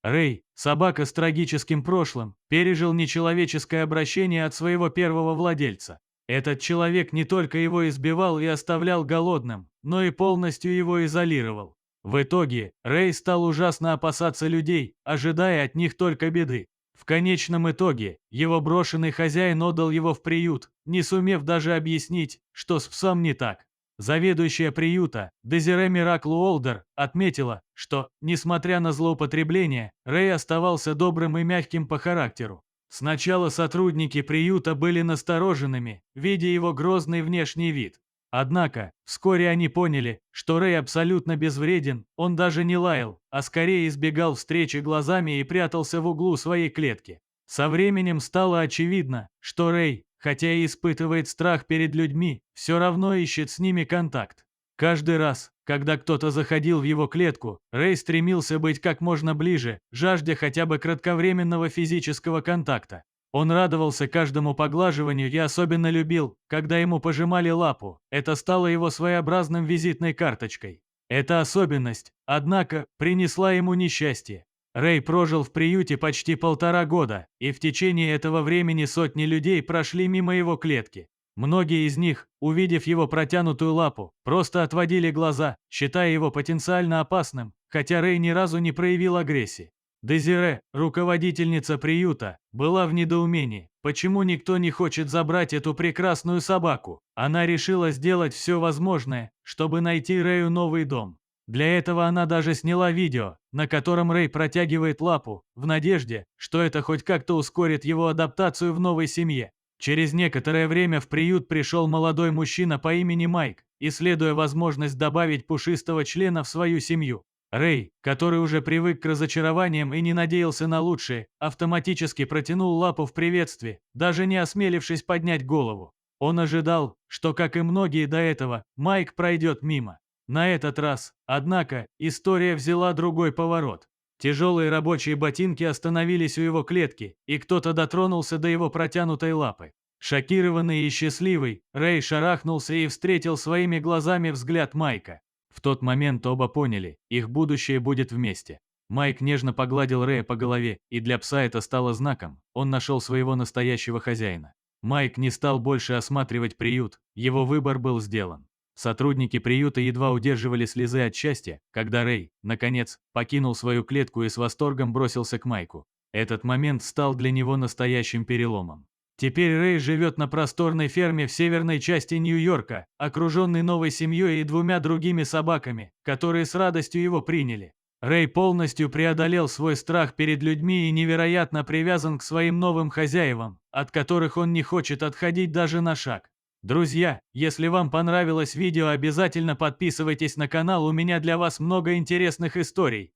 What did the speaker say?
Рэй, собака с трагическим прошлым, пережил нечеловеческое обращение от своего первого владельца. Этот человек не только его избивал и оставлял голодным, но и полностью его изолировал. В итоге Рэй стал ужасно опасаться людей, ожидая от них только беды. В конечном итоге его брошенный хозяин отдал его в приют, не сумев даже объяснить, что с псом не так. Заведующая приюта Дезире Миракл Уолдер отметила, что, несмотря на злоупотребление, Рэй оставался добрым и мягким по характеру. Сначала сотрудники приюта были настороженными, видя его грозный внешний вид. Однако, вскоре они поняли, что Рэй абсолютно безвреден, он даже не лаял, а скорее избегал встречи глазами и прятался в углу своей клетки. Со временем стало очевидно, что Рэй, хотя и испытывает страх перед людьми, все равно ищет с ними контакт. Каждый раз, когда кто-то заходил в его клетку, Рэй стремился быть как можно ближе, жаждя хотя бы кратковременного физического контакта. Он радовался каждому поглаживанию и особенно любил, когда ему пожимали лапу. Это стало его своеобразным визитной карточкой. Эта особенность, однако, принесла ему несчастье. Рэй прожил в приюте почти 1,5 года, и в течение этого времени сотни людей прошли мимо его клетки. Многие из них, увидев его протянутую лапу, просто отводили глаза, считая его потенциально опасным, хотя Рэй ни разу не проявил агрессии. Дезире, руководительница приюта, была в недоумении, почему никто не хочет забрать эту прекрасную собаку. Она решила сделать все возможное, чтобы найти Рэю новый дом. Для этого она даже сняла видео, на котором Рэй протягивает лапу, в надежде, что это хоть как-то ускорит его адаптацию в новой семье. Через некоторое время в приют пришел молодой мужчина по имени Майк, исследуя возможность добавить пушистого члена в свою семью. Рэй, который уже привык к разочарованиям и не надеялся на лучшее, автоматически протянул лапу в приветствии, даже не осмелившись поднять голову. Он ожидал, что, как и многие до этого, Майк пройдет мимо. На этот раз, однако, история взяла другой поворот. Тяжелые рабочие ботинки остановились у его клетки, и кто-то дотронулся до его протянутой лапы. Шокированный и счастливый, Рэй шарахнулся и встретил своими глазами взгляд Майка. В тот момент оба поняли, их будущее будет вместе. Майк нежно погладил Рэя по голове, и для пса это стало знаком. Он нашел своего настоящего хозяина. Майк не стал больше осматривать приют, его выбор был сделан. Сотрудники приюта едва удерживали слезы от счастья, когда Рэй, наконец, покинул свою клетку и с восторгом бросился к Майку. Этот момент стал для него настоящим переломом. Теперь Рэй живет на просторной ферме в северной части Нью-Йорка, окруженный новой семьей и 2 другими собаками, которые с радостью его приняли. Рэй полностью преодолел свой страх перед людьми и невероятно привязан к своим новым хозяевам, от которых он не хочет отходить даже на шаг. Друзья, если вам понравилось видео, обязательно подписывайтесь на канал, у меня для вас много интересных историй.